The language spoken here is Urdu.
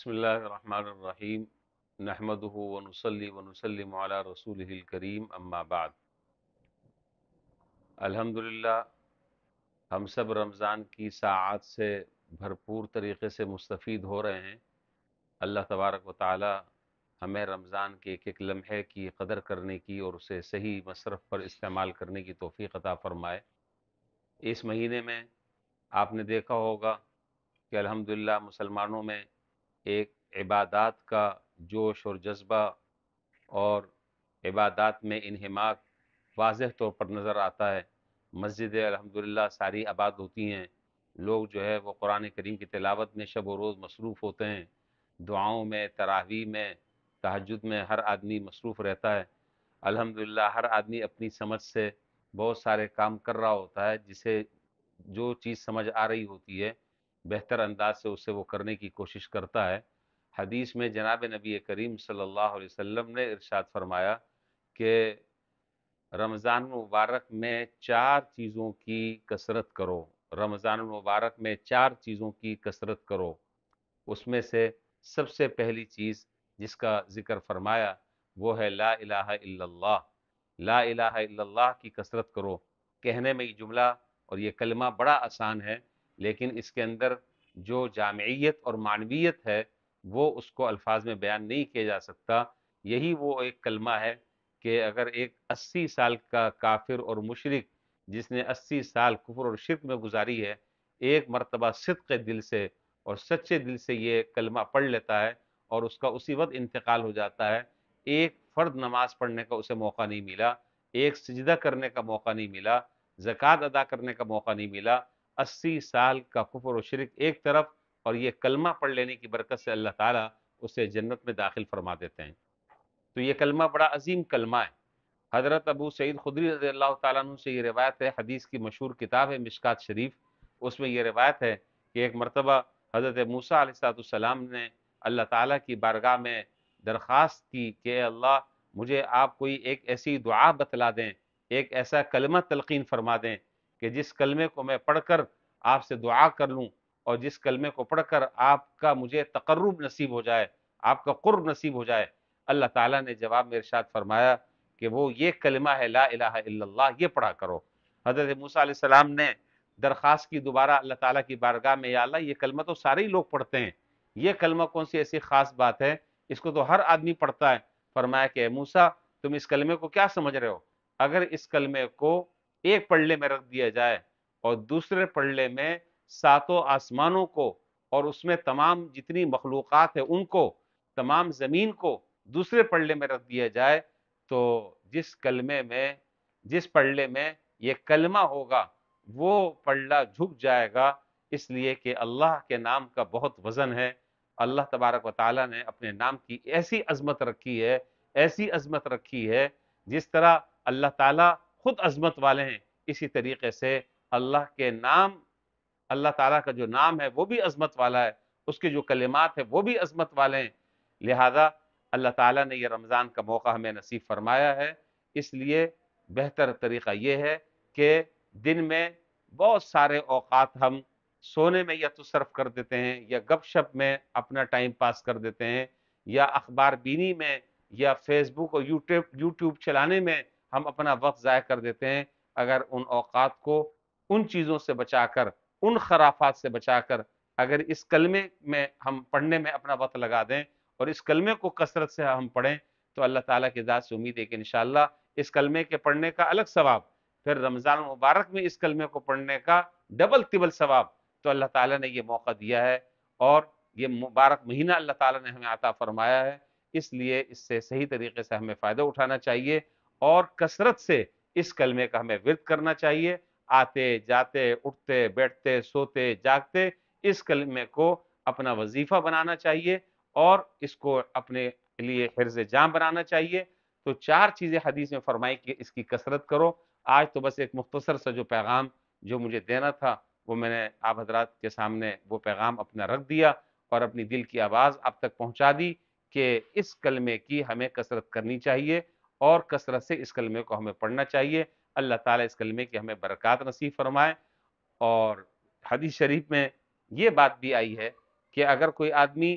بسم اللہ الرحمن الرحیم نحمدہ ونصلی ونسلم علی رسولہ الکریم اما بعد۔ الحمدللہ ہم سب رمضان کی ساعات سے بھرپور طریقے سے مستفید ہو رہے ہیں۔ اللہ تبارک و تعالی ہمیں رمضان کے ایک ایک لمحے کی قدر کرنے کی اور اسے صحیح مصرف پر استعمال کرنے کی توفیق عطا فرمائے۔ اس مہینے میں آپ نے دیکھا ہوگا کہ الحمدللہ مسلمانوں میں ایک عبادات کا جوش اور جذبہ اور عبادات میں انہماک واضح طور پر نظر آتا ہے۔ مسجدیں الحمدللہ ساری آباد ہوتی ہیں، لوگ جو ہے وہ قرآن کریم کی تلاوت میں شب و روز مصروف ہوتے ہیں، دعاؤں میں، تراویح میں، تہجد میں ہر آدمی مصروف رہتا ہے۔ الحمدللہ ہر آدمی اپنی سمجھ سے بہت سارے کام کر رہا ہوتا ہے، جسے جو چیز سمجھ آ رہی ہوتی ہے بہتر انداز سے اسے وہ کرنے کی کوشش کرتا ہے۔ حدیث میں جناب نبی کریم صلی اللہ علیہ وسلم نے ارشاد فرمایا کہ رمضان المبارک میں 4 چیزوں کی کثرت کرو، رمضان المبارک میں 4 چیزوں کی کثرت کرو۔ اس میں سے سب سے پہلی چیز جس کا ذکر فرمایا وہ ہے لا الہ الا اللہ۔ لا الہ الا اللہ کی کثرت کرو۔ کہنے میں یہ جملہ اور یہ کلمہ بڑا آسان ہے، لیکن اس کے اندر جو جامعیت اور معنویت ہے وہ اس کو الفاظ میں بیان نہیں کیا جا سکتا۔ یہی وہ ایک کلمہ ہے کہ اگر ایک 80 سال کا کافر اور مشرک جس نے 80 سال کفر اور شرک میں گزاری ہے، ایک مرتبہ صدق دل سے اور سچے دل سے یہ کلمہ پڑھ لیتا ہے اور اس کا اسی وقت انتقال ہو جاتا ہے، ایک فرض نماز پڑھنے کا اسے موقع نہیں ملا، ایک سجدہ کرنے کا موقع نہیں ملا، زکوٰۃ ادا کرنے کا موقع نہیں ملا، 80 سال کا کفر و شرک ایک طرف اور یہ کلمہ پڑھ لینے کی برکت سے اللہ تعالیٰ اسے جنت میں داخل فرما دیتے ہیں۔ تو یہ کلمہ بڑا عظیم کلمہ ہے۔ حضرت ابو سعید خدری رضی اللہ تعالیٰ عنہ سے یہ روایت ہے، حدیث کی مشہور کتاب ہے مشکات شریف، اس میں یہ روایت ہے کہ ایک مرتبہ حضرت موسیٰ علیہ السلام نے اللہ تعالیٰ کی بارگاہ میں درخواست کی کہ اے اللہ مجھے آپ کوئی ایک ایسی دعا بتلا دیں، ایک ایسا کلمہ تلقین فرما دیں کہ جس کلمے کو میں پڑھ کر آپ سے دعا کر لوں اور جس کلمے کو پڑھ کر آپ کا مجھے تقرب نصیب ہو جائے، آپ کا قرب نصیب ہو جائے۔ اللہ تعالیٰ نے جواب میں ارشاد فرمایا کہ وہ یہ کلمہ ہے لا الہ الا اللہ، یہ پڑھا کرو۔ حضرت موسیٰ علیہ السلام نے درخواست کی دوبارہ اللہ تعالیٰ کی بارگاہ میں، یا اللہ یہ کلمہ تو سارے ہی لوگ پڑھتے ہیں، یہ کلمہ کون سی ایسی خاص بات ہے، اس کو تو ہر آدمی پڑھتا ہے۔ فرمایا کہ اے موسیٰ تم اس کلمے کو کیا سمجھ رہے ہو؟ اگر اس کلمے کو ایک پلڑے میں رکھ دیا جائے اور دوسرے پلڑے میں 7 آسمانوں کو اور اس میں تمام جتنی مخلوقات ہیں ان کو، تمام زمین کو دوسرے پلڑے میں رکھ دیا جائے، تو جس پلڑے میں یہ کلمہ ہوگا وہ پلڑا جھک جائے گا، اس لیے کہ اللہ کے نام کا بہت وزن ہے۔ اللہ تبارک و تعالیٰ نے اپنے نام کی ایسی عظمت رکھی ہے، ایسی عظمت رکھی ہے، جس طرح اللہ تعالیٰ خود عظمت والے ہیں، اسی طریقے سے اللہ کے نام، اللہ تعالیٰ کا جو نام ہے وہ بھی عظمت والا ہے، اس کے جو کلمات ہیں وہ بھی عظمت والے ہیں۔ لہذا اللہ تعالیٰ نے یہ رمضان کا موقع ہمیں نصیب فرمایا ہے، اس لیے بہتر طریقہ یہ ہے کہ دن میں بہت سارے اوقات ہم سونے میں یا تو صرف کر دیتے ہیں، یا گپ شپ میں اپنا ٹائم پاس کر دیتے ہیں، یا اخبار بینی میں، یا فیس بک اور یوٹیوب چلانے میں ہم اپنا وقت ضائع کر دیتے ہیں۔ اگر ان اوقات کو ان چیزوں سے بچا کر، ان خرافات سے بچا کر اگر اس کلمے میں ہم پڑھنے میں اپنا وقت لگا دیں اور اس کلمے کو کثرت سے ہم پڑھیں، تو اللہ تعالیٰ کی ذات سے امید ہے کہ انشاءاللہ اس کلمے کے پڑھنے کا الگ ثواب، پھر رمضان مبارک میں اس کلمے کو پڑھنے کا ڈبل تبل ثواب، تو اللہ تعالیٰ نے یہ موقع دیا ہے اور یہ مبارک مہینہ اللہ تعالیٰ نے ہمیں عطا فرمایا ہے، اس لیے اس سے صحیح طریقے سے ہمیں فائدہ اٹھانا چاہیے اور کثرت سے اس کلمے کا ہمیں ورد کرنا چاہیے، آتے جاتے اٹھتے بیٹھتے سوتے جاگتے اس کلمے کو اپنا وظیفہ بنانا چاہیے اور اس کو اپنے لیے حرز جاں بنانا چاہیے۔ تو 4 چیزیں حدیث میں فرمائی کہ اس کی کثرت کرو۔ آج تو بس ایک مختصر سا جو پیغام جو مجھے دینا تھا وہ میں نے آپ حضرات کے سامنے وہ پیغام اپنا رکھ دیا اور اپنی دل کی آواز آپ تک پہنچا دی کہ اس کلمے کی ہمیں کثرت کرنی چاہیے اور کثرت سے اس کلمے کو ہمیں پڑھنا چاہیے۔ اللہ تعالیٰ اس کلمے کی ہمیں برکات نصیب فرمائے۔ اور حدیث شریف میں یہ بات بھی آئی ہے کہ اگر کوئی آدمی